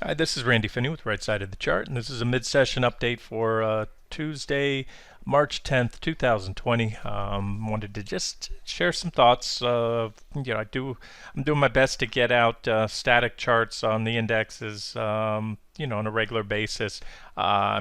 Hi, this is Randy Finney with Right Side of the Chart, and this is a mid-session update for Tuesday, March 10th, 2020. Wanted to just share some thoughts. I'm doing my best to get out static charts on the indexes, on a regular basis. By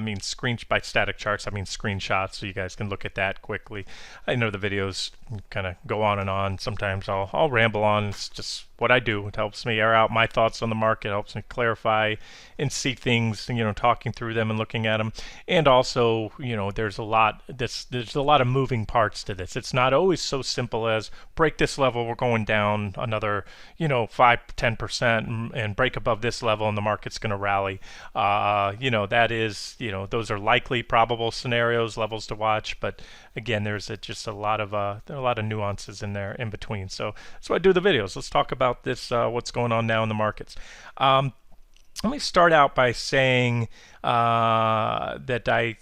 static charts, I mean screenshots, so you guys can look at that quickly. I know the videos kind of go on and on. Sometimes I'll ramble on. It's just what I do. It helps me air out my thoughts on the market, helps me clarify and see things, talking through them and looking at them. And also, there's a lot of moving parts to this. It's not always so simple as break this level, we're going down another, 5-10% and break above this level and the market's going to rally. Those are likely probable scenarios, levels to watch, but again, there's just a lot of nuances in there in between. So that's why I do the videos. Let's talk about this, what's going on now in the markets. Let me start out by saying that I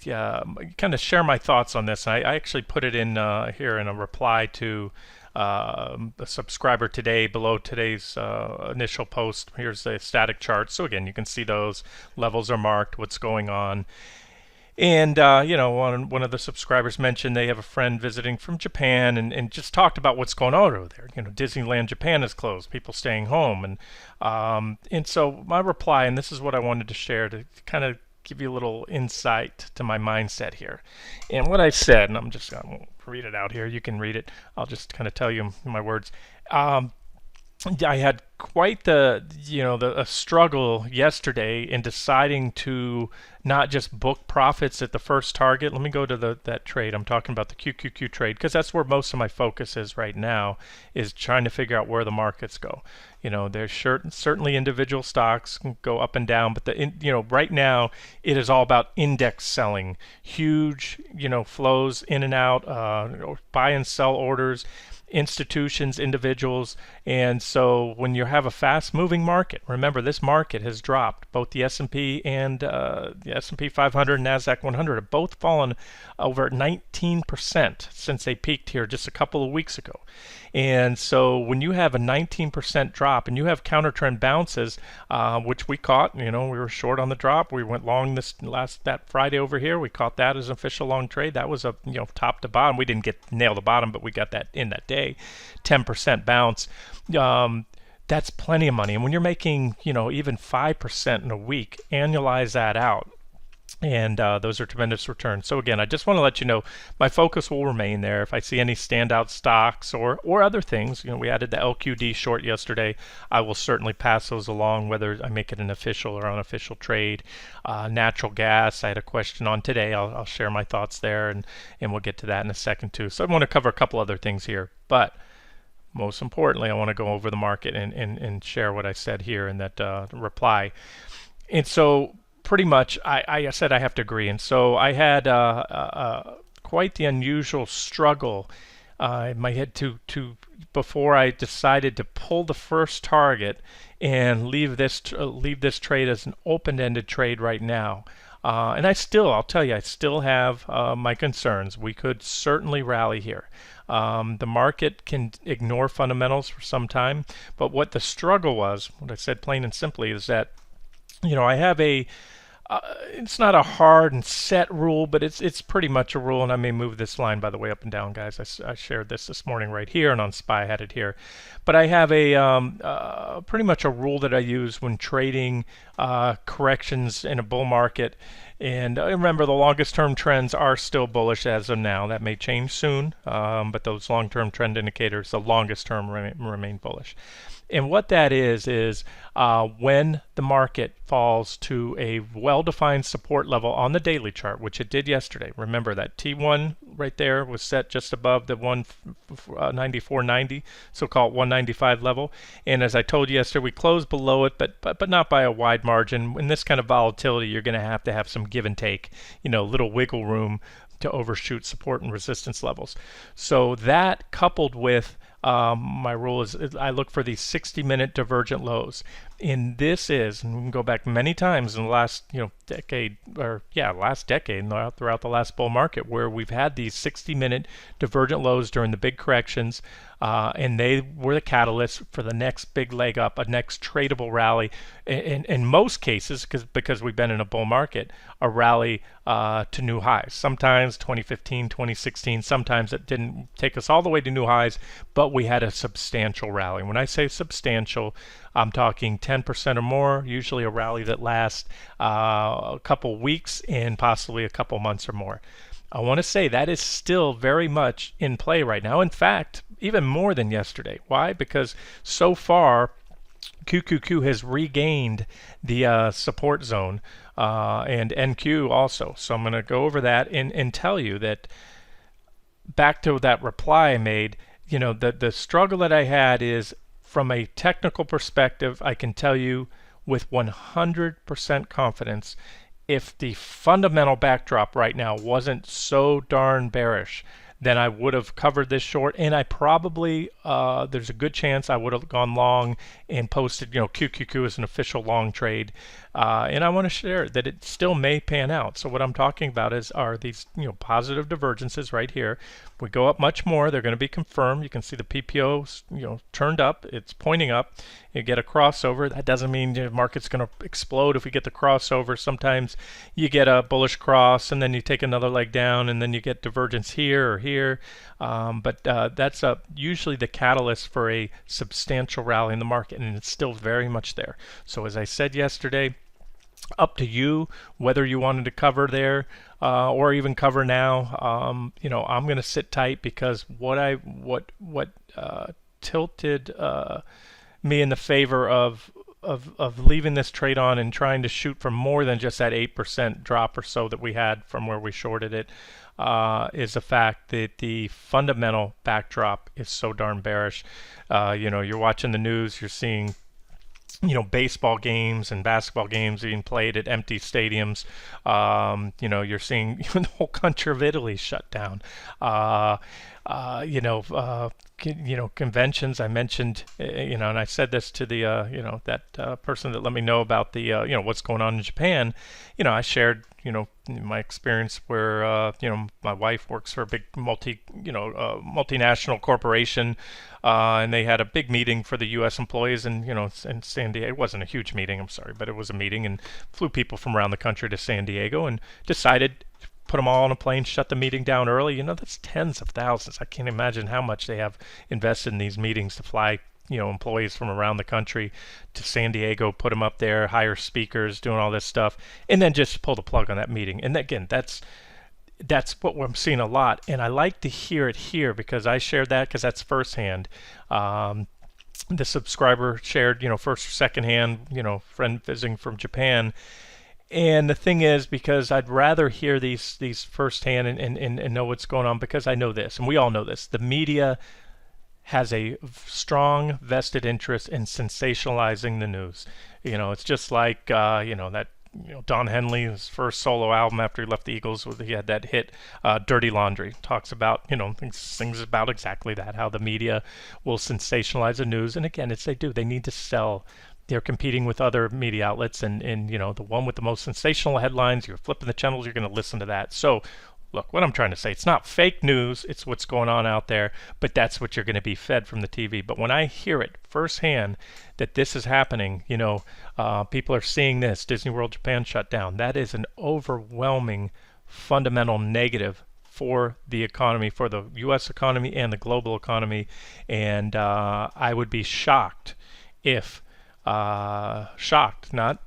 kind of share my thoughts on this. I actually put it in here in a reply to a subscriber today below today's initial post. Here's the static chart. So again, you can see those levels are marked, what's going on. And, one of the subscribers mentioned they have a friend visiting from Japan and just talked about what's going on over there. Disneyland Japan is closed, people staying home. And so my reply, and this is what I wanted to share to kind of give you a little insight to my mindset here. And what I said, and I won't read it out here, you can read it. I'll just kind of tell you my words. I had quite a struggle yesterday in deciding to not just book profits at the first target. Let me go to that trade. I'm talking about the QQQ trade because that's where most of my focus is right now, is trying to figure out where the markets go. There's certainly individual stocks can go up and down, but right now it is all about index selling, huge flows in and out, buy and sell orders, institutions, individuals. And so when you have a fast moving market, remember this market has dropped. Both the S&P and the S&P 500 and NASDAQ 100 have both fallen over 19% since they peaked here just a couple of weeks ago. And so when you have a 19% drop and you have counter trend bounces, which we caught, we were short on the drop. We went long that Friday over here. We caught that as an official long trade. That was a top to bottom. We didn't nail the bottom, but we got that in that day, 10% bounce. That's plenty of money. And when you're making even 5% in a week, annualize that out. And those are tremendous returns. So again, I just want to let you know my focus will remain there. If I see any standout stocks or other things, we added the LQD short yesterday. I will certainly pass those along, whether I make it an official or unofficial trade. Natural gas, I had a question on today. I'll share my thoughts there, and we'll get to that in a second too. So I want to cover a couple other things here, but most importantly, I want to go over the market and share what I said here in that reply. And so pretty much, I said I have to agree. And so I had quite the unusual struggle in my head to before I decided to pull the first target and leave this trade as an open-ended trade right now. And I'll tell you, I still have my concerns. We could certainly rally here. The market can ignore fundamentals for some time, but what the struggle was, what I said plain and simply, is that I have it's not a hard and set rule, but it's pretty much a rule, and I may move this line, by the way, up and down, guys. I shared this morning right here, and on SPY I had it here. But I have pretty much a rule that I use when trading corrections in a bull market. And remember, the longest term trends are still bullish as of now. That may change soon, but those long-term trend indicators, the longest term, remain bullish. And what that is when the market falls to a well-defined support level on the daily chart, which it did yesterday. Remember that T1 right there was set just above the 194.90, so-called 195 level. And as I told you yesterday, we closed below it, but not by a wide margin. In this kind of volatility, you're going to have some give and take, little wiggle room to overshoot support and resistance levels. So that coupled with my rule is I look for these 60-minute divergent lows. And this is, and we can go back many times in the last, decade, or yeah, last decade, and throughout the last bull market, where we've had these 60-minute divergent lows during the big corrections, and they were the catalyst for the next big leg up, a next tradable rally. In most cases, because we've been in a bull market, a rally to new highs. Sometimes 2015, 2016, sometimes it didn't take us all the way to new highs, but we had a substantial rally. When I say substantial, I'm talking 10% or more, usually a rally that lasts a couple weeks and possibly a couple months or more. I want to say that is still very much in play right now. In fact, even more than yesterday. Why? Because so far, QQQ has regained the support zone, and NQ also. So I'm going to go over that and tell you that back to that reply I made, the struggle that I had is from a technical perspective, I can tell you with 100% confidence, if the fundamental backdrop right now wasn't so darn bearish, then I would have covered this short, and I probably, there's a good chance I would have gone long and posted, QQQ as an official long trade. And I want to share that it still may pan out. So what I'm talking about are these, positive divergences right here. If we go up much more, they're going to be confirmed. You can see the PPO, turned up. It's pointing up. You get a crossover. That doesn't mean the market's going to explode if we get the crossover. Sometimes you get a bullish cross, and then you take another leg down, and then you get divergence here or here. But that's usually the catalyst for a substantial rally in the market, and it's still very much there. So as I said yesterday, up to you whether you wanted to cover there or even cover now. I'm going to sit tight because what tilted me in the favor of leaving this trade on and trying to shoot for more than just that 8% drop or so that we had from where we shorted it is the fact that the fundamental backdrop is so darn bearish. You're watching the news, you're seeing baseball games and basketball games being played at empty stadiums. You're seeing the whole country of Italy shut down. Conventions. I mentioned, and I said this to the, that person that let me know about the, what's going on in Japan. I shared, my experience where, my wife works for a big multinational corporation, and they had a big meeting for the U.S. employees, and in San Diego. It wasn't a huge meeting, I'm sorry, but it was a meeting, and flew people from around the country to San Diego, and decided put them all on a plane, shut the meeting down early. That's tens of thousands. I can't imagine how much they have invested in these meetings to fly, employees from around the country to San Diego, put them up there, hire speakers, doing all this stuff, and then just pull the plug on that meeting. And again, that's what I'm seeing a lot. And I like to hear it here because I shared that because that's firsthand. The subscriber shared, first or secondhand, friend visiting from Japan. And the thing is, because I'd rather hear these firsthand and know what's going on, because I know this, and we all know this, the media has a strong vested interest in sensationalizing the news. It's just like, that, Don Henley, his first solo album after he left the Eagles, he had that hit, Dirty Laundry. Talks about, things about exactly that, how the media will sensationalize the news. And again, they do. They need to sell. They're competing with other media outlets, and the one with the most sensational headlines, you're flipping the channels, you're going to listen to that. So look, what I'm trying to say, it's not fake news, it's what's going on out there, but that's what you're going to be fed from the TV. But when I hear it firsthand that this is happening, people are seeing this, Disney World Japan shut down, that is an overwhelming fundamental negative for the economy, for the U.S. economy and the global economy. And I would be shocked if not,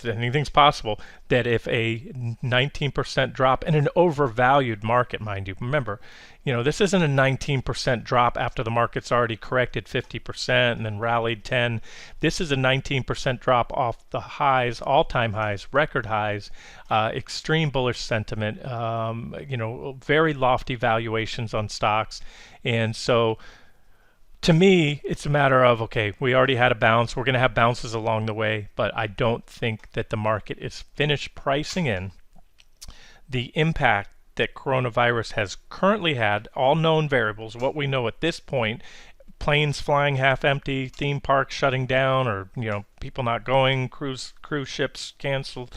anything's possible, that if a 19% drop in an overvalued market, mind you, remember, this isn't a 19% drop after the market's already corrected 50% and then rallied 10. This is a 19% drop off the highs, all-time highs, record highs, extreme bullish sentiment, very lofty valuations on stocks. And so to me, it's a matter of, okay, we already had a bounce. We're going to have bounces along the way, but I don't think that the market is finished pricing in the impact that coronavirus has currently had, all known variables, what we know at this point, planes flying half empty, theme parks shutting down, or people not going, cruise ships canceled,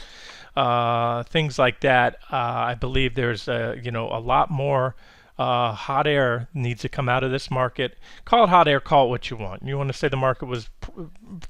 things like that. I believe there's a lot more hot air needs to come out of this market. Call it hot air, call it what you want. You want to say the market was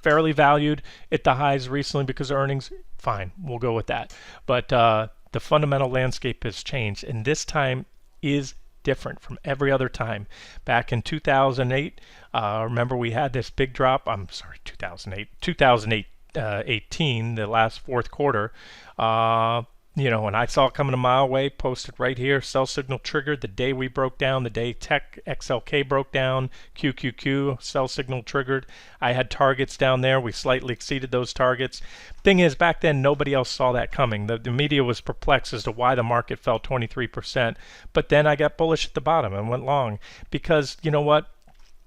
fairly valued at the highs recently because of earnings? Fine, we'll go with that. But the fundamental landscape has changed, and this time is different from every other time. Back in 2008, remember we had this big drop. I'm sorry, 2018, the last fourth quarter. And I saw it coming a mile away, posted right here, sell signal triggered the day we broke down, the day Tech XLK broke down, QQQ, sell signal triggered. I had targets down there. We slightly exceeded those targets. Thing is, back then, nobody else saw that coming. The media was perplexed as to why the market fell 23%. But then I got bullish at the bottom and went long because, you know what?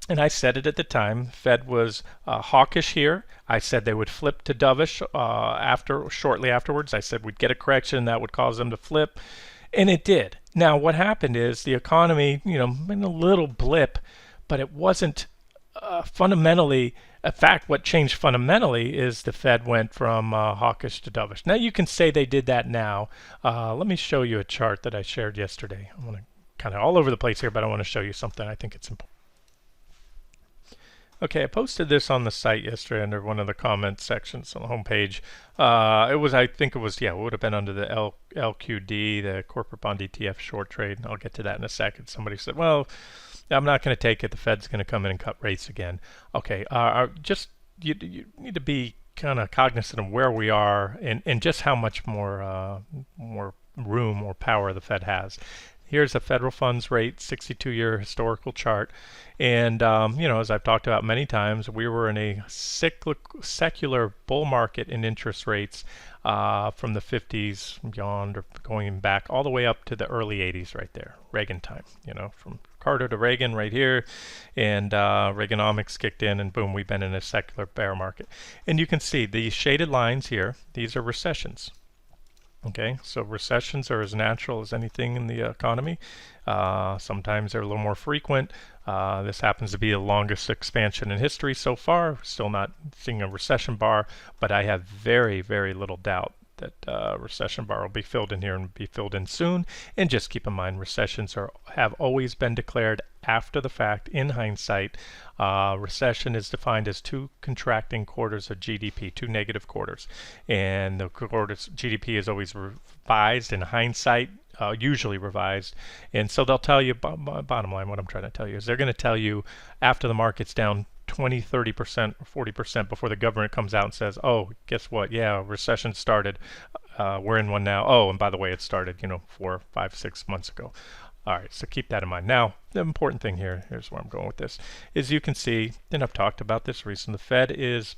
And I said it at the time. Fed was hawkish here. I said they would flip to dovish shortly afterwards. I said we'd get a correction that would cause them to flip, and it did. Now what happened is the economy, in a little blip, but it wasn't fundamentally. In fact, what changed fundamentally is the Fed went from hawkish to dovish. Now you can say they did that now. Let me show you a chart that I shared yesterday. I'm going to kind of all over the place here, but I want to show you something. I think it's important. Okay, I posted this on the site yesterday under one of the comments sections on the homepage. It would have been under the LQD, the Corporate Bond ETF short trade. I'll get to that in a second. Somebody said, well, I'm not going to take it. The Fed's going to come in and cut rates again. Okay, you need to be kind of cognizant of where we are and just how much more room or power the Fed has. Here's a federal funds rate, 62-year historical chart. And, as I've talked about many times, we were in a secular bull market in interest rates from the 50s beyond, or going back all the way up to the early 80s right there, Reagan time, from Carter to Reagan right here. And Reaganomics kicked in, and boom, we've been in a secular bear market. And you can see these shaded lines here, these are recessions. Okay, so recessions are as natural as anything in the economy. Sometimes they're a little more frequent. This happens to be the longest expansion in history so far. Still not seeing a recession bar, but I have very, very little doubt that recession bar will be filled in here and be filled in soon. And just keep in mind, recessions have always been declared after the fact. In hindsight, recession is defined as two contracting quarters of GDP, two negative quarters, and the quarters GDP is always revised in hindsight, usually revised. And so they'll tell you, bottom line, what I'm trying to tell you is they're going to tell you after the market's down 20, 30%, or 40% before the government comes out and says, oh, guess what? Yeah, recession started. We're in one now. Oh, and by the way, it started, 4, 5, 6 months ago. All right, so keep that in mind. Now, the important thing here's where I'm going with this, is you can see, and I've talked about this recently, the Fed is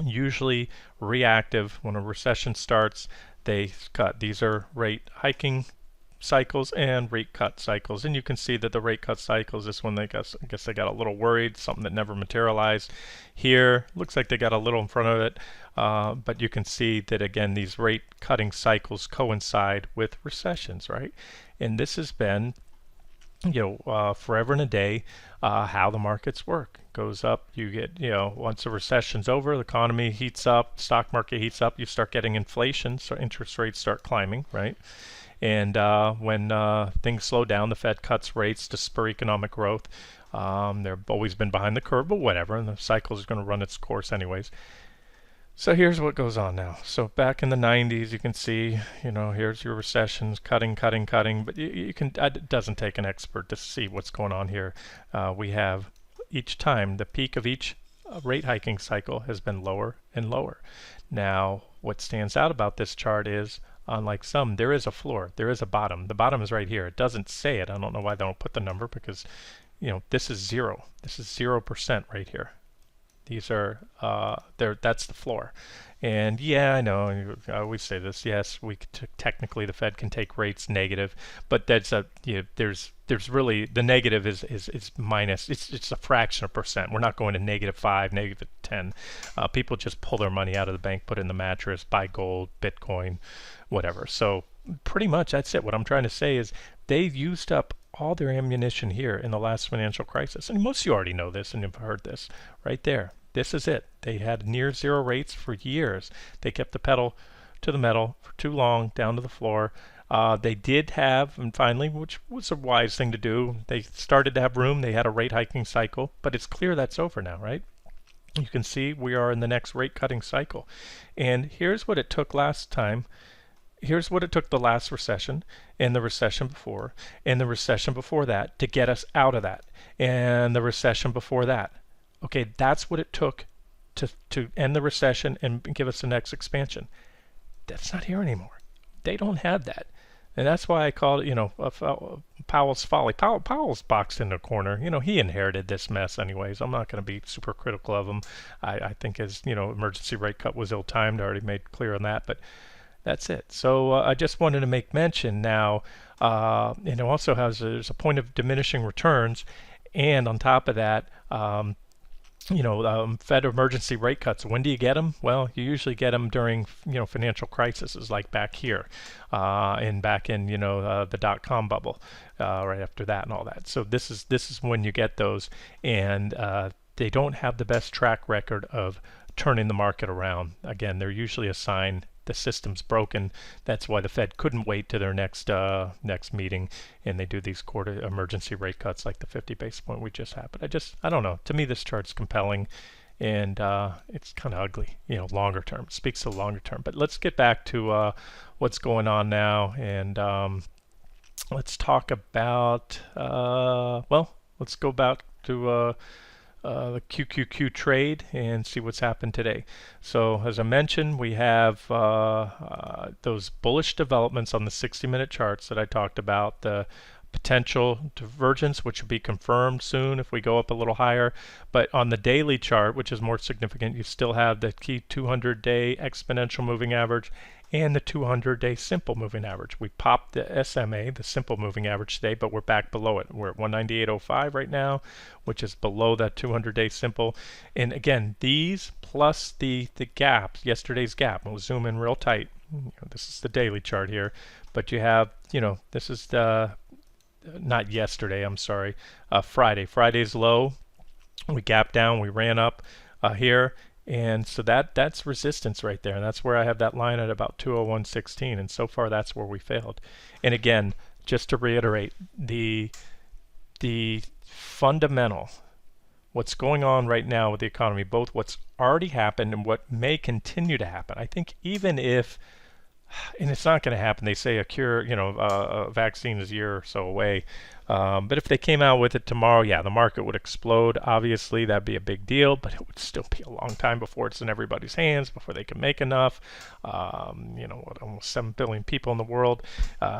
usually reactive. When a recession starts, they cut. These are rate hiking cycles and rate cut cycles, and you can see that the rate cut cycles, this one, I guess they got a little worried, something that never materialized. Here looks like they got a little in front of it, but you can see that again these rate cutting cycles coincide with recessions, right? And this has been forever and a day how the markets work. Goes up, you get, once the recession's over, the economy heats up, stock market heats up, you start getting inflation, so interest rates start climbing, right? And when things slow down, the Fed cuts rates to spur economic growth. They've always been behind the curve, but whatever, and the cycle is going to run its course anyways. So here's what goes on now. So back in the 90s, you can see, here's your recessions, cutting, but it doesn't take an expert to see what's going on here. We have each time, the peak of each rate hiking cycle has been lower and lower. Now, what stands out about this chart is, unlike some, there is a floor, there is a bottom. The bottom is right here. It doesn't say it. I don't know why they don't put the number, because, this is 0. This is 0% right here. These are that's the floor. And yeah, I know, I always say this, yes, technically the Fed can take rates negative, but that's there's really, the negative is minus, it's a fraction of percent. We're not going to -5, -10. People just pull their money out of the bank, put it in the mattress, buy gold, Bitcoin, whatever. So pretty much that's it. What I'm trying to say is they've used up all their ammunition here in the last financial crisis. And most of you already know this and have heard this right there. This is it. They had near zero rates for years. They kept the pedal to the metal for too long, down to the floor. They did have, and finally, which was a wise thing to do, they started to have room. They had a rate hiking cycle, but it's clear that's over now, right? You can see we are in the next rate cutting cycle. And here's what it took last time. Here's what it took the last recession and the recession before and the recession before that to get us out of that, and the recession before that. Okay, that's what it took to end the recession and give us the next expansion. That's not here anymore. They don't have that. And that's why I call it, Powell's folly. Powell's boxed in the corner. He inherited this mess anyways. I'm not going to be super critical of him. I think his, emergency rate cut was ill-timed. I already made clear on that, but that's it. So I just wanted to make mention now, also there's a point of diminishing returns, and on top of that, Fed emergency rate cuts. When do you get them? Well, you usually get them during, financial crises like back here, and back in, the dot-com bubble, right after that and all that. So this is when you get those, and they don't have the best track record of turning the market around. Again, they're usually a sign the system's broken. That's why the Fed couldn't wait to their next meeting, and they do these quarter emergency rate cuts like the 50 basis point we just had. But I don't know. To me, this chart's compelling, and it's kind of ugly, longer term. It speaks to longer term. But let's get back to what's going on now, and let's talk about, let's go back to the QQQ trade and see what's happened today. So as I mentioned, we have those bullish developments on the 60-minute charts that I talked about, the potential divergence, which will be confirmed soon if we go up a little higher. But on the daily chart, which is more significant, you still have the key 200-day exponential moving average and the 200-day simple moving average. We popped the SMA, the simple moving average today, but we're back below it. We're at 198.05 right now, which is below that 200-day simple. And again, these plus the gap, yesterday's gap. We'll zoom in real tight. This is the daily chart here, but you have, this is the not yesterday, I'm sorry, Friday. Friday's low. We gapped down, we ran up here. And so that's resistance right there, and that's where I have that line at about 201.16, and so far that's where we failed. And again, just to reiterate, the fundamental, what's going on right now with the economy, both what's already happened and what may continue to happen. I think even if, and it's not going to happen, they say a cure, a vaccine is a year or so away. But if they came out with it tomorrow, yeah, the market would explode. Obviously, that'd be a big deal, but it would still be a long time before it's in everybody's hands, before they can make enough. Almost 7 billion people in the world.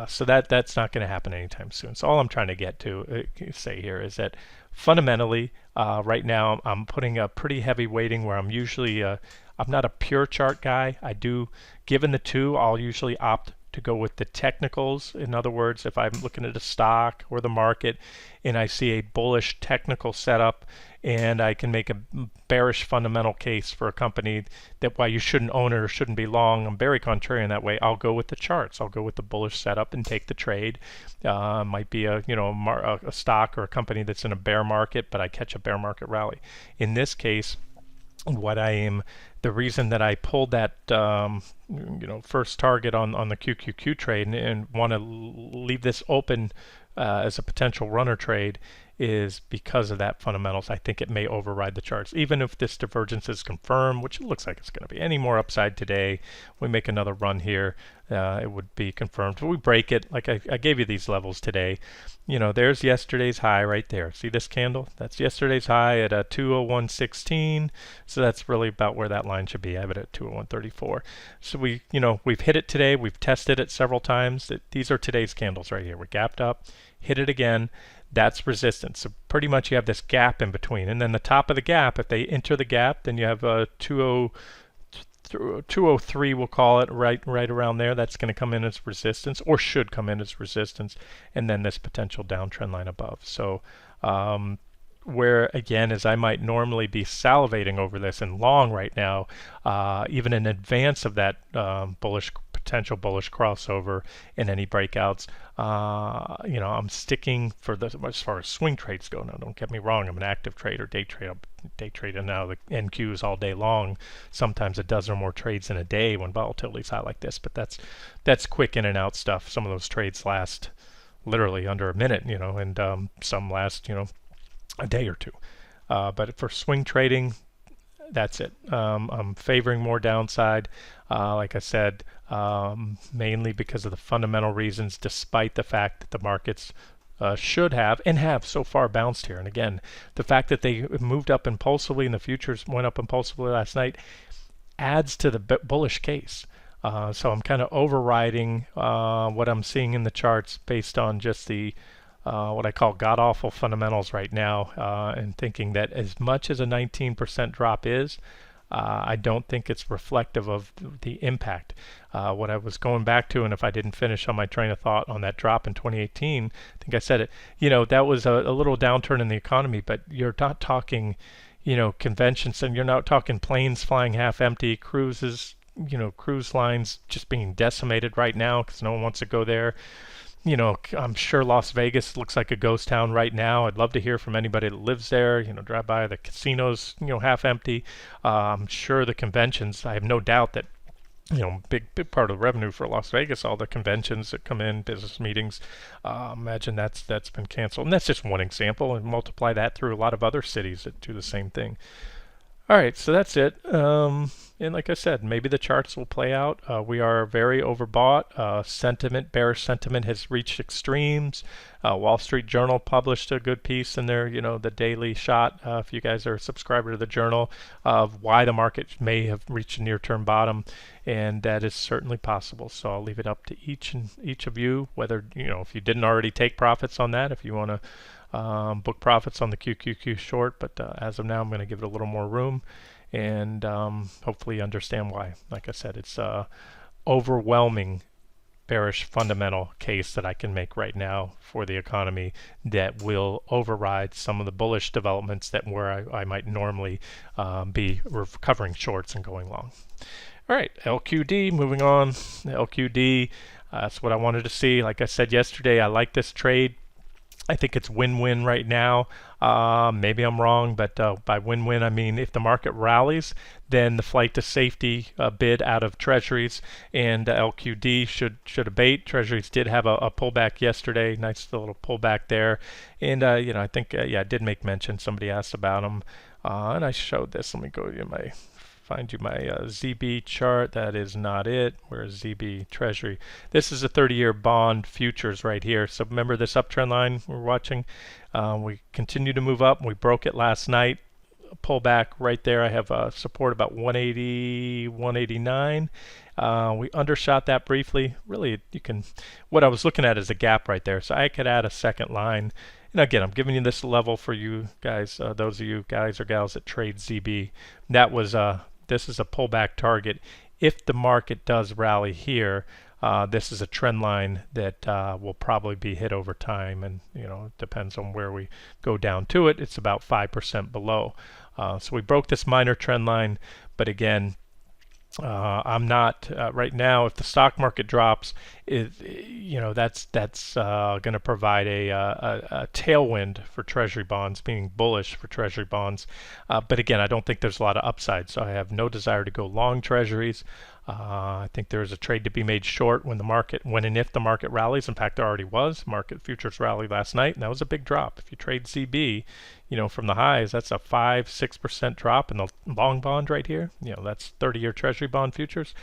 So that's not going to happen anytime soon. So all I'm trying to get to say here is that fundamentally, right now, I'm putting a pretty heavy weighting where I'm usually, I'm not a pure chart guy. Given the two, I'll usually opt to go with the technicals. In other words, if I'm looking at a stock or the market and I see a bullish technical setup and I can make a bearish fundamental case for a company that why you shouldn't own it or shouldn't be long, I'm very contrarian that way, I'll go with the charts. I'll go with the bullish setup and take the trade. Might be a stock or a company that's in a bear market, but I catch a bear market rally. In this case, the reason that I pulled that first target on the QQQ trade and want to leave this open as a potential runner trade is because of that fundamentals. I think it may override the charts. Even if this divergence is confirmed, which it looks like it's going to be, any more upside today, we make another run here, it would be confirmed. If we break it, like I gave you these levels today, there's yesterday's high right there. See this candle? That's yesterday's high at 201.16. So that's really about where that line should be. I have it at 201.34. So we've hit it today. We've tested it several times. These are today's candles right here. We gapped up, hit it again. That's resistance. So pretty much you have this gap in between. And then the top of the gap, if they enter the gap, then you have 203, we'll call it, right around there. That's going to come in as resistance, or should come in as resistance, and then this potential downtrend line above. So where, again, as I might normally be salivating over this and long right now, even in advance of that bullish potential bullish crossover in any breakouts. I'm sticking for the as far as swing trades go. Now, don't get me wrong. I'm an active trader, day trader. Day trading now the NQs all day long. Sometimes a dozen or more trades in a day when volatility's high like this. But that's quick in and out stuff. Some of those trades last literally under a minute, and some last, a day or two. But for swing trading, that's it. I'm favoring more downside, like I said, mainly because of the fundamental reasons, despite the fact that the markets should have and have so far bounced here. And again, the fact that they moved up impulsively and the futures went up impulsively last night adds to the bullish case. So I'm kind of overriding what I'm seeing in the charts based on just the what I call god-awful fundamentals right now, and thinking that as much as a 19% drop is, I don't think it's reflective of the impact. What I was going back to, and if I didn't finish on my train of thought on that drop in 2018, I think I said it, that was a little downturn in the economy, but you're not talking, conventions, and you're not talking planes flying half empty, cruises, cruise lines just being decimated right now because no one wants to go there. I'm sure Las Vegas looks like a ghost town right now. I'd love to hear from anybody that lives there. Drive by the casinos, half empty. I'm sure the conventions, I have no doubt that, big part of the revenue for Las Vegas, all the conventions that come in, business meetings, imagine that's been canceled. And that's just one example, and multiply that through a lot of other cities that do the same thing. All right, so that's it. And like I said, maybe the charts will play out. We are very overbought. Bearish sentiment has reached extremes. Wall Street Journal published a good piece in their, the daily shot, if you guys are a subscriber to the journal, of why the market may have reached a near-term bottom, and that is certainly possible. So I'll leave it up to each of you, whether, if you didn't already take profits on that, if you want to book profits on the QQQ short, but as of now I'm going to give it a little more room and hopefully understand why. Like I said, it's overwhelming bearish fundamental case that I can make right now for the economy that will override some of the bullish developments that where I might normally be recovering shorts and going long. All right, LQD, moving on. LQD, that's what I wanted to see. Like I said yesterday, I like this trade. I think it's win-win right now. Maybe I'm wrong, but by win-win, I mean if the market rallies, then the flight to safety bid out of Treasuries and LQD should abate. Treasuries did have a pullback yesterday, nice little pullback there. And, I think, I did make mention. Somebody asked about them, and I showed this. Let me go to find you my ZB chart. That is not it. Where's ZB Treasury? This is a 30-year bond futures right here. So remember this uptrend line we're watching? We continue to move up. We broke it last night. Pull back right there. I have support about 180, 189. We undershot that briefly. Really, what I was looking at is a gap right there. So I could add a second line. And again, I'm giving you this level for you guys, those of you guys or gals that trade ZB. That was this is a pullback target. If the market does rally here, this is a trend line that will probably be hit over time, and it depends on where we go down to it. It's about 5% below. So we broke this minor trend line, but again, I'm not right now. If the stock market drops, that's going to provide a tailwind for Treasury bonds, being bullish for Treasury bonds. But again, I don't think there's a lot of upside, so I have no desire to go long Treasuries. I think there is a trade to be made short when and if the market rallies. In fact, there already was. Market futures rallied last night, and that was a big drop. If you trade ZB, from the highs, that's a 5-6% drop in the long bond right here. That's 30-year Treasury bond futures.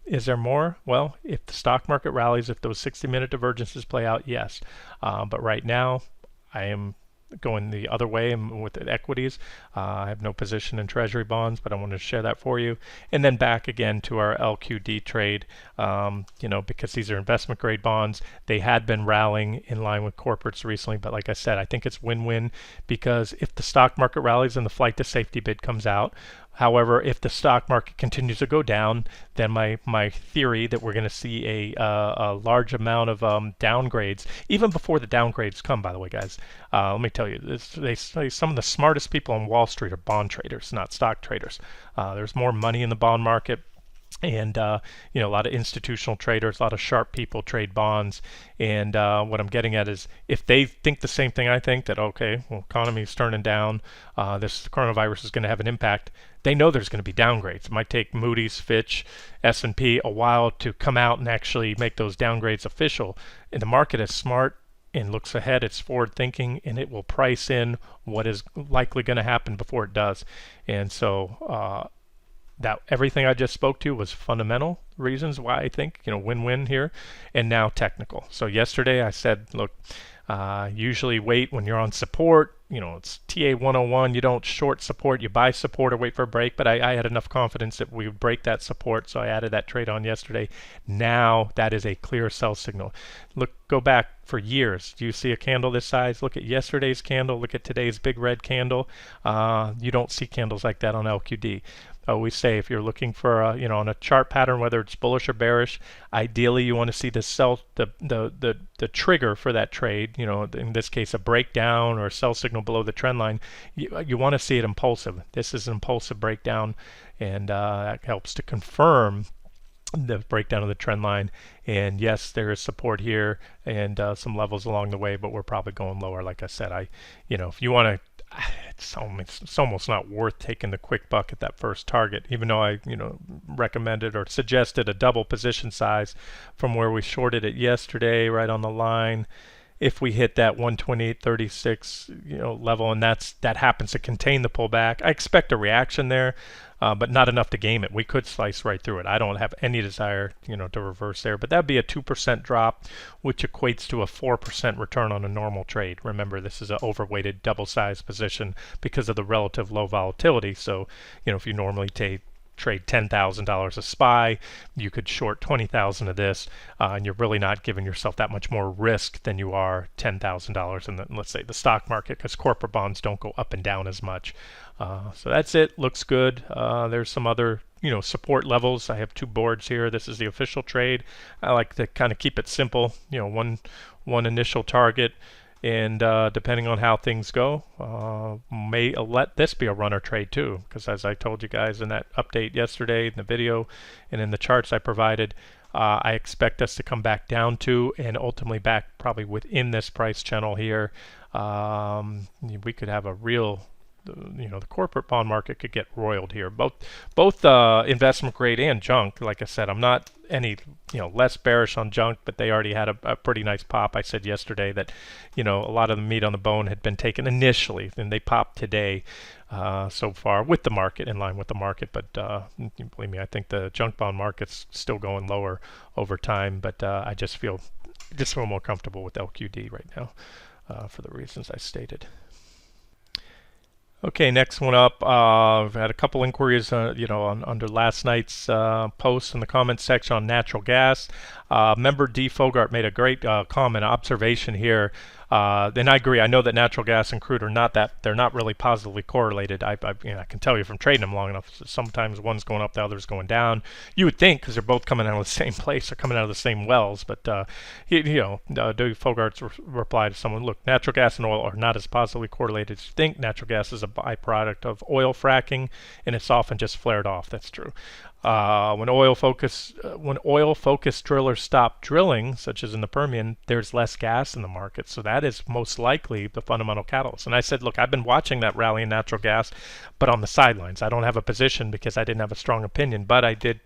Is there more? Well, if the stock market rallies, if those 60-minute divergences play out, yes. But right now, I am going the other way with the equities. I have no position in Treasury bonds, but I wanted to share that for you. And then back again to our LQD trade, because these are investment grade bonds. They had been rallying in line with corporates recently, but like I said, I think it's win-win because if the stock market rallies and the flight to safety bid comes out, however, if the stock market continues to go down, then my theory that we're going to see a large amount of downgrades, even before the downgrades come, by the way, guys. Let me tell you, they say some of the smartest people on Wall Street are bond traders, not stock traders. There's more money in the bond market. And a lot of institutional traders, a lot of sharp people trade bonds. And what I'm getting at is, if they think the same thing I think, that okay, well, economy's turning down, this coronavirus is going to have an impact, they know there's going to be downgrades. It might take Moody's, Fitch, S&P a while to come out and actually make those downgrades official. And the market is smart and looks ahead. It's forward thinking, and it will price in what is likely going to happen before it does. And so that everything I just spoke to was fundamental reasons why I think, win-win here, and now technical. So yesterday I said, look, usually wait when you're on support. It's TA 101. You don't short support, you buy support or wait for a break. But I had enough confidence that we would break that support, so I added that trade on yesterday. Now that is a clear sell signal. Go back for years. Do you see a candle this size? Look at yesterday's candle. Look at today's big red candle. You don't see candles like that on LQD. We say if you're looking for on a chart pattern, whether it's bullish or bearish, ideally you want to see the trigger for that trade. In this case, a breakdown or a sell signal below the trend line. You want to see it impulsive. This is an impulsive breakdown, and that helps to confirm the breakdown of the trend line. And yes, there is support here and some levels along the way, but we're probably going lower. Like I said, if you want to, it's almost not worth taking the quick buck at that first target, even though I recommended or suggested a double position size from where we shorted it yesterday, right on the line. If we hit that 128.36 level, and that happens to contain the pullback, I expect a reaction there, but not enough to game it. We could slice right through it. I don't have any desire to reverse there, but that'd be a 2% drop, which equates to a 4% return on a normal trade. Remember, this is an overweighted double size position because of the relative low volatility. So if you normally trade $10,000 a SPY, you could short 20,000 of this, and you're really not giving yourself that much more risk than you are $10,000 in let's say the stock market, because corporate bonds don't go up and down as much. So that's it. Looks good. There's some other support levels. I have two boards here. This is the official trade. I like to kind of keep it simple. One initial target. And depending on how things go, may let this be a runner trade too, because as I told you guys in that update yesterday, in the video, and in the charts I provided, I expect us to come back down to and ultimately back probably within this price channel here. We could have a real, the corporate bond market could get roiled here. Both investment grade and junk. Like I said, I'm not any less bearish on junk, but they already had a pretty nice pop. I said yesterday that a lot of the meat on the bone had been taken initially, and they popped today so far with the market, in line with the market. But believe me, I think the junk bond market's still going lower over time. But I just feel more comfortable with LQD right now for the reasons I stated. Okay, next one up. I've had a couple inquiries, under last night's post in the comments section on natural gas. Member D. Fogart made a great comment, observation here. And I agree. I know that natural gas and crude they're not really positively correlated. I can tell you from trading them long enough. Sometimes one's going up, the other's going down. You would think, because they're both coming out of the same place, they're coming out of the same wells. But D. Fogart's reply to someone: look, natural gas and oil are not as positively correlated as you think. Natural gas is a byproduct of oil fracking, and it's often just flared off. That's true. When oil-focused drillers stop drilling, such as in the Permian, there's less gas in the market. So that is most likely the fundamental catalyst. And I said, look, I've been watching that rally in natural gas, but on the sidelines. I don't have a position because I didn't have a strong opinion. But I did,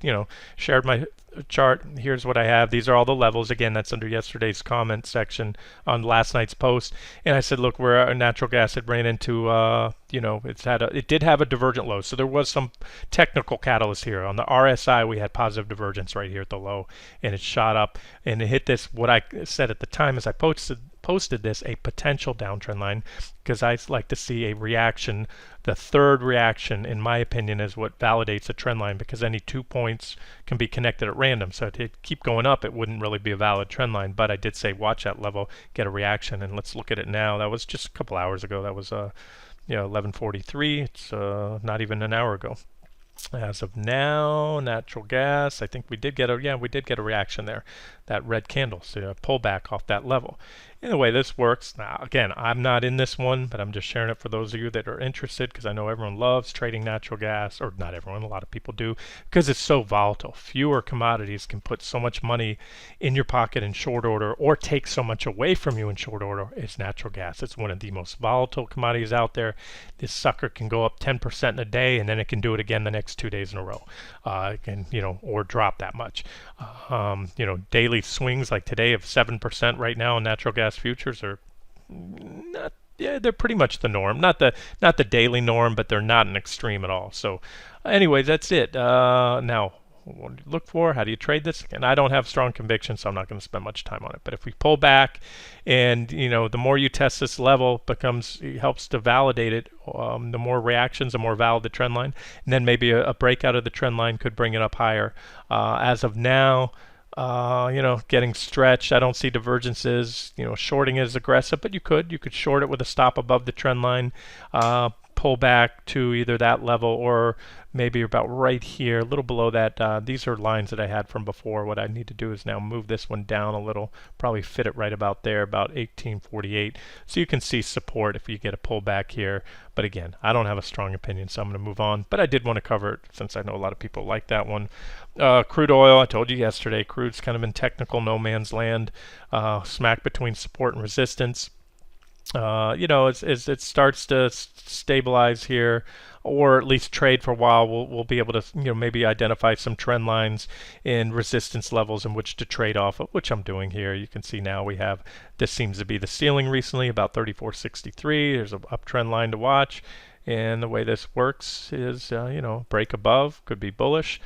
shared my chart. Here's what I have. These are all the levels. Again, that's under yesterday's comment section on last night's post. And I said, look, where natural gas had ran into, it did have a divergent low. So there was some technical catalyst here. On the RSI, we had positive divergence right here at the low, and it shot up and it hit this, what I said at the time as I posted this, a potential downtrend line, because I like to see a reaction. The third reaction, in my opinion, is what validates a trend line, because any 2 points can be connected at random. So to keep going up, it wouldn't really be a valid trend line. But I did say watch that level, get a reaction, and let's look at it now. That was just a couple hours ago. That was 11:43. It's not even an hour ago. As of now, natural gas, I think we did get a reaction there, that red candle, so a pullback off that level. And the way this works, now again, I'm not in this one, but I'm just sharing it for those of you that are interested because I know everyone loves trading natural gas, or not everyone, a lot of people do, because it's so volatile. Fewer commodities can put so much money in your pocket in short order or take so much away from you in short order as natural gas. It's one of the most volatile commodities out there. This sucker can go up 10% in a day, and then it can do it again the next 2 days in a row. It can, or drop that much. Daily swings like today of 7% right now in natural gas futures are not. Yeah, they're pretty much the norm. Not the daily norm, but they're not an extreme at all. So, anyways, that's it. Now, what do you look for? How do you trade this? And I don't have strong conviction, so I'm not going to spend much time on it. But if we pull back, and the more you test this level, it helps to validate it. The more reactions, the more valid the trend line, and then maybe a breakout of the trend line could bring it up higher. As of now, getting stretched. I don't see divergences. Shorting is aggressive, but you could short it with a stop above the trend line, pull back to either that level or maybe about right here, a little below that. These are lines that I had from before. What I need to do is now move this one down a little, probably fit it right about there, about 1848. So you can see support if you get a pullback here. But again, I don't have a strong opinion, so I'm going to move on. But I did want to cover it since I know a lot of people like that one. Crude oil, I told you yesterday, crude's kind of in technical no man's land, smack between support and resistance. As it starts to stabilize here, or at least trade for a while, we'll be able to maybe identify some trend lines and resistance levels in which to trade off of, which I'm doing here. You can see now we have, this seems to be the ceiling recently, about 34.63. There's an uptrend line to watch. And the way this works is, break above, could be bullish.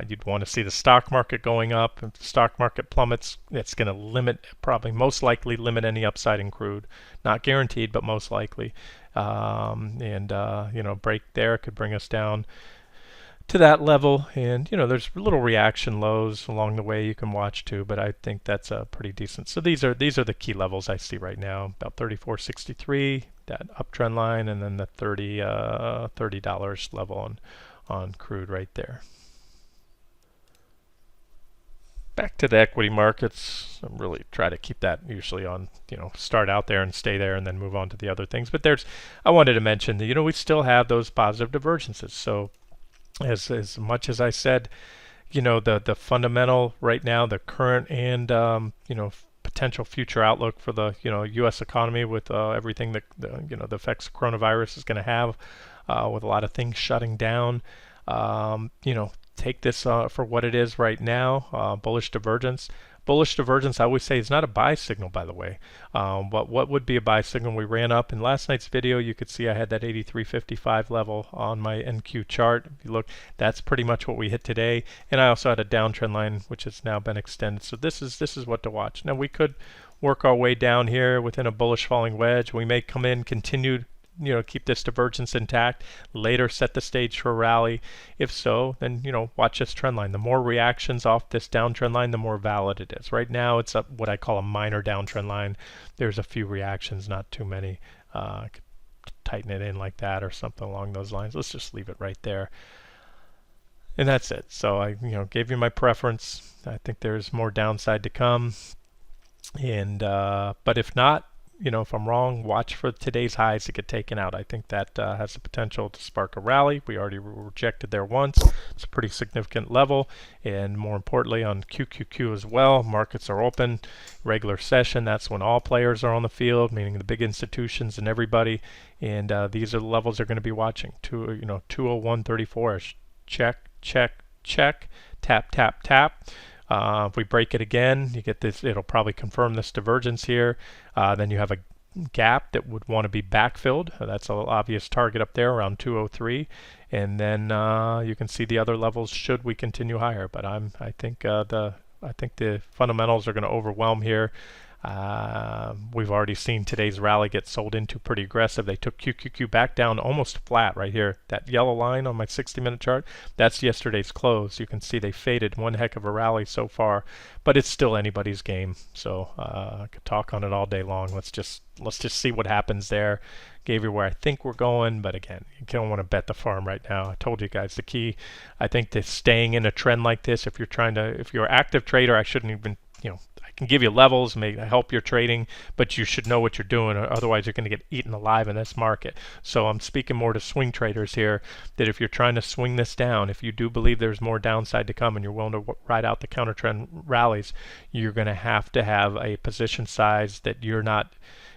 You'd want to see the stock market going up. If the stock market plummets, it's going to probably most likely limit any upside in crude. Not guaranteed, but most likely. Break there could bring us down to that level. And, there's little reaction lows along the way you can watch too, but I think that's pretty decent. So these are the key levels I see right now, about 34.63. That uptrend line, and then the $30 level on crude right there. Back to the equity markets. I really try to keep that usually on, start out there and stay there and then move on to the other things. But I wanted to mention that, we still have those positive divergences. So as much as I said, the fundamental right now, the current and, potential future outlook for the U.S. economy with everything that the effects of coronavirus is going to have, with a lot of things shutting down. Take this for what it is right now. Bullish divergence. Bullish divergence, I always say, is not a buy signal, by the way. But what would be a buy signal? We ran up in last night's video. You could see I had that 83.55 level on my NQ chart. If you look, that's pretty much what we hit today. And I also had a downtrend line, which has now been extended. So this is what to watch. Now we could work our way down here within a bullish falling wedge. We may come in, continue, keep this divergence intact, later set the stage for a rally. If so, then, watch this trend line. The more reactions off this downtrend line, the more valid it is. Right now, it's up what I call a minor downtrend line. There's a few reactions, not too many. I could tighten it in like that or something along those lines. Let's just leave it right there. And that's it. So I, gave you my preference. I think there's more downside to come. And, but if not, if I'm wrong, watch for today's highs to get taken out. I think that has the potential to spark a rally. We already rejected there once. It's a pretty significant level. And more importantly, on QQQ as well, markets are open, regular session. That's when all players are on the field, meaning the big institutions and everybody. And these are the levels they're going to be watching. 201.34. Check, check, check. Tap, tap, tap. If we break it again, you get this, it'll probably confirm this divergence here. Then you have a gap that would want to be backfilled. That's an obvious target up there around 203. And then you can see the other levels should we continue higher. But I think the fundamentals are going to overwhelm here. We've already seen today's rally get sold into pretty aggressive. They took QQQ back down almost flat right here. That yellow line on my 60-minute chart, that's yesterday's close. You can see they faded. One heck of a rally so far, but it's still anybody's game. So I could talk on it all day long. Let's just see what happens there. Gave you where I think we're going, but again, you don't want to bet the farm right now. I told you guys the key, I think, to staying in a trend like this. If you're an active trader, I shouldn't even, I can give you levels, may help your trading, but you should know what you're doing, or otherwise you're going to get eaten alive in this market. So I'm speaking more to swing traders here, that if you're trying to swing this down, if you do believe there's more downside to come and you're willing to ride out the counter trend rallies, you're going to have a position size that you're not,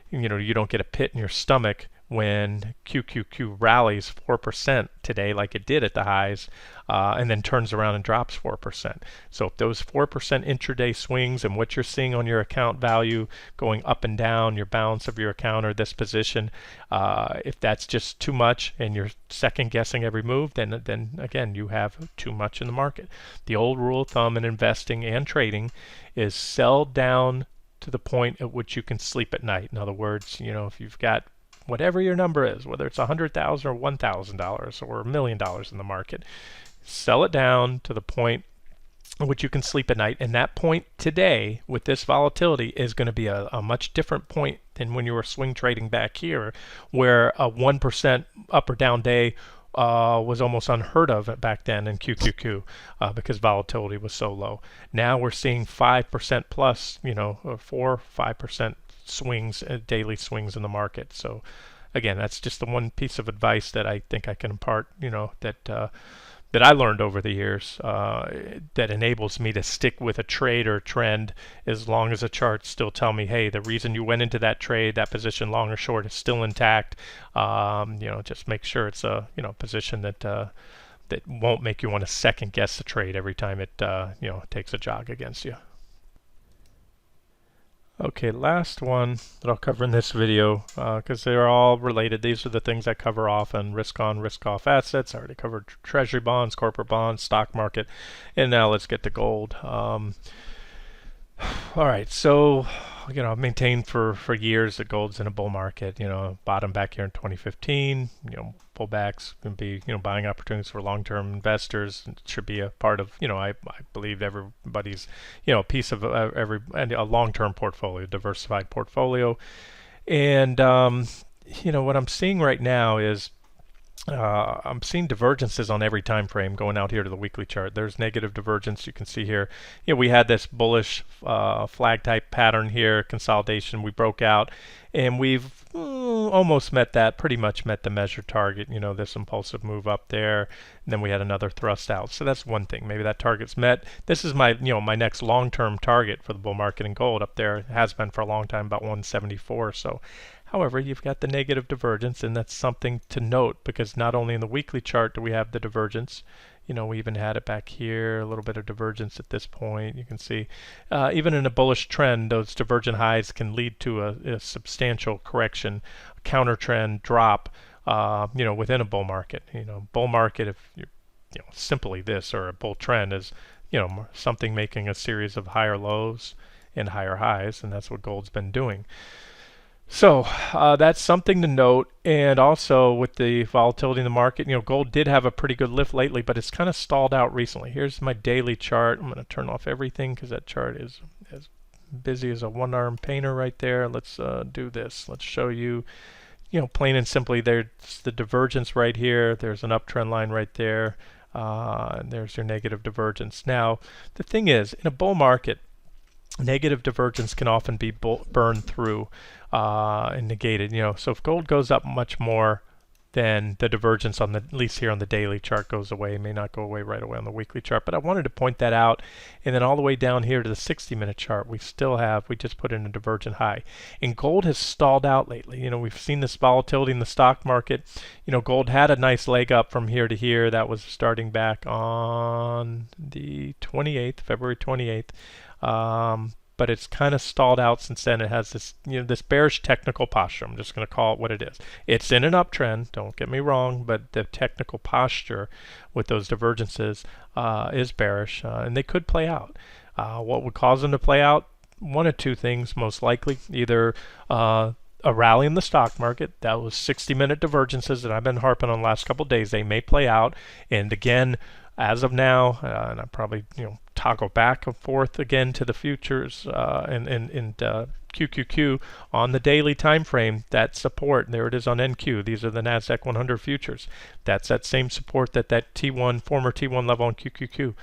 you don't get a pit in your stomach when QQQ rallies 4% today like it did at the highs, and then turns around and drops 4%. So if those 4% intraday swings and what you're seeing on your account value going up and down, your balance of your account or this position, if that's just too much and you're second guessing every move, then again, you have too much in the market. The old rule of thumb in investing and trading is sell down to the point at which you can sleep at night. In other words, if you've got whatever your number is, whether it's $100,000 or $1,000 or $1 million in the market, sell it down to the point at which you can sleep at night. And that point today with this volatility is going to be a much different point than when you were swing trading back here, where a 1% up or down day was almost unheard of back then in QQQ, because volatility was so low. Now we're seeing 5% plus, 4-5% swings, daily swings in the market. So again, that's just the one piece of advice that I think I can impart, that I learned over the years, that enables me to stick with a trade or trend as long as the charts still tell me, hey, the reason you went into that trade, that position, long or short, is still intact. Just make sure it's a position that won't make you want to second guess the trade every time it takes a jog against you. Okay, last one that I'll cover in this video, because they're all related. These are the things I cover often: risk on, risk off assets. I already covered Treasury bonds, corporate bonds, stock market, and now let's get to gold. All right, so I've maintained for years that gold's in a bull market. Bottom back here in 2015. Pullbacks can be buying opportunities for long-term investors. It should be a part of I believe everybody's piece of a long-term portfolio, diversified portfolio. And what I'm seeing right now is I'm seeing divergences on every time frame going out here to the weekly chart. There's negative divergence. You can see here, we had this bullish flag type pattern here, consolidation. We broke out, and we've almost pretty much met the measured target. This impulsive move up there, and then we had another thrust out. So that's one thing. Maybe that target's met. This is my my next long-term target for the bull market in gold. Up there, it has been for a long time, about 174. So. However, you've got the negative divergence, and that's something to note, because not only in the weekly chart do we have the divergence, we even had it back here, a little bit of divergence at this point. You can see even in a bullish trend, those divergent highs can lead to a substantial correction, a counter trend drop, within a bull market. Bull market, if you're, simply this, or a bull trend is, something making a series of higher lows and higher highs, and that's what gold's been doing. So that's something to note. And also with the volatility in the market, gold did have a pretty good lift lately, but it's kind of stalled out recently. Here's my daily chart. I'm going to turn off everything because that chart is as busy as a one-arm painter right there. Let's do this. Let's show you, plain and simply, there's the divergence right here. There's an uptrend line right there. And there's your negative divergence. Now, the thing is, in a bull market, negative divergence can often be burned through and negated. So if gold goes up much more, then the divergence at least here on the daily chart goes away. It may not go away right away on the weekly chart, but I wanted to point that out. And then all the way down here to the 60-minute chart, we just put in a divergent high. And gold has stalled out lately. We've seen this volatility in the stock market. Gold had a nice leg up from here to here. That was starting back on the 28th, February 28th. But it's kind of stalled out since then. It has this, this bearish technical posture. I'm just going to call it what it is. It's in an uptrend, don't get me wrong, but the technical posture with those divergences is bearish, and they could play out. What would cause them to play out? One of two things, most likely. Either a rally in the stock market. That was 60-minute divergences that I've been harping on the last couple of days. They may play out. And again, as of now, and I probably toggle back and forth again to the futures and QQQ on the daily time frame. That support, there it is on NQ. These are the Nasdaq 100 futures. That's that same support that T1 former T1 level on QQQ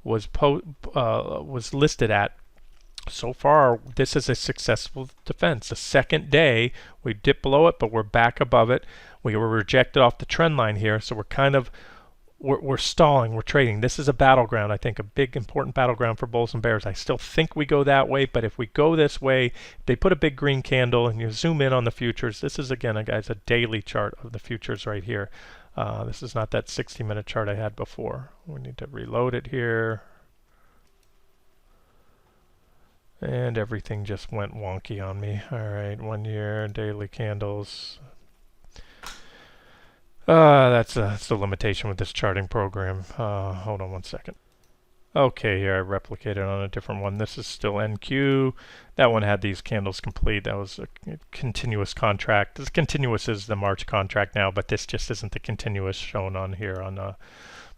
was listed at So far, this is a successful defense. The second day, we dipped below it, but we're back above it. We were rejected off the trend line here, so we're stalling, we're trading. This is a battleground, I think, a big important battleground for bulls and bears. I still think we go that way, but if we go this way, they put a big green candle and you zoom in on the futures. This is, again, guys, a daily chart of the futures right here. This is not that 60-minute chart I had before. We need to reload it here. And everything just went wonky on me. All right, 1 year, daily candles. That's the limitation with this charting program. Hold on 1 second. Okay, here I replicated on a different one. This is still NQ. That one had these candles complete. That was a continuous contract. This continuous is the March contract now, but this just isn't the continuous shown on here on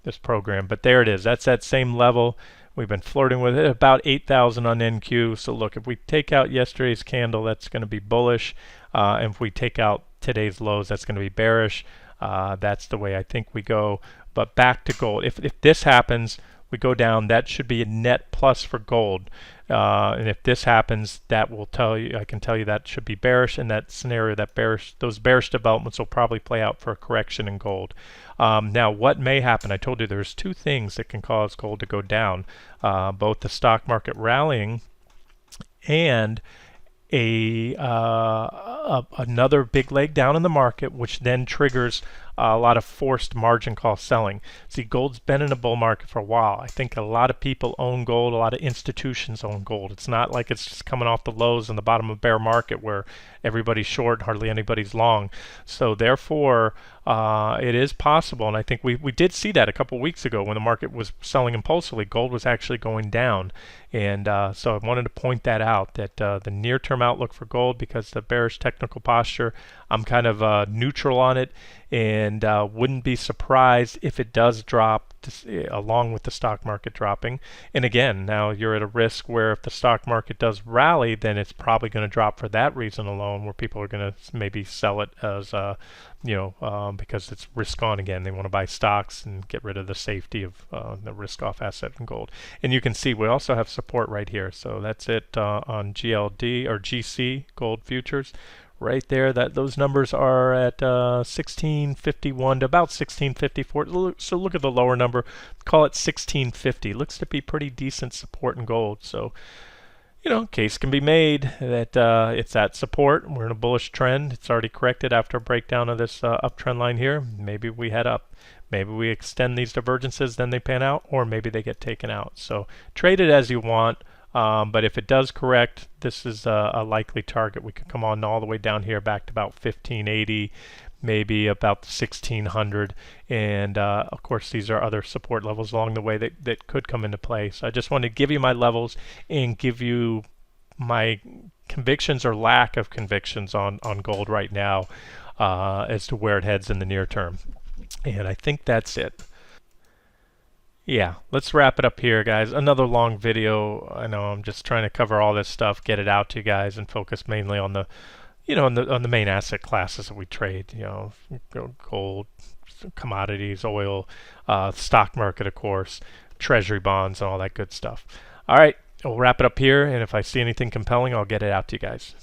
this program. But there it is. That's that same level. We've been flirting with it, about 8,000 on NQ. So look, if we take out yesterday's candle, that's going to be bullish. And if we take out today's lows, that's going to be bearish. That's the way I think we go. But back to gold. If this happens, we go down. That should be a net plus for gold. And if this happens, that will tell you. I can tell you that should be bearish. In that scenario, those bearish developments will probably play out for a correction in gold. Now, what may happen? I told you there's two things that can cause gold to go down: both the stock market rallying and another big leg down in the market, which then triggers a lot of forced margin call selling. See, gold's been in a bull market for a while. I think a lot of people own gold, a lot of institutions own gold. It's not like it's just coming off the lows in the bottom of a bear market where everybody's short, hardly anybody's long. So therefore, it is possible, and I think we did see that a couple weeks ago when the market was selling impulsively. Gold was actually going down, and so I wanted to point that out, that the near-term outlook for gold, because the bearish technical posture, I'm kind of neutral on it, and wouldn't be surprised if it does drop along with the stock market dropping. And again, now you're at a risk where if the stock market does rally, then it's probably going to drop for that reason alone, where people are going to maybe sell it as because it's risk on again. They want to buy stocks and get rid of the safety of the risk off asset in gold. And you can see we also have support right here. So that's it on GLD or GC gold futures. Right there, those numbers are at 1651 to about 1654. So look at the lower number, call it 1650. Looks to be pretty decent support in gold. So, case can be made that it's at support. We're in a bullish trend. It's already corrected after a breakdown of this uptrend line here. Maybe we head up. Maybe we extend these divergences, then they pan out, or maybe they get taken out. So trade it as you want. But if it does correct, this is a likely target. We could come on all the way down here back to about 1580, maybe about 1600. And of course, these are other support levels along the way that could come into play. So I just wanted to give you my levels and give you my convictions or lack of convictions on gold right now as to where it heads in the near term. And I think that's it. Yeah, let's wrap it up here, guys. Another long video. I know I'm just trying to cover all this stuff, get it out to you guys, and focus mainly on the, on the main asset classes that we trade. Gold, commodities, oil, stock market, of course, treasury bonds, and all that good stuff. All right, we'll wrap it up here, and if I see anything compelling, I'll get it out to you guys.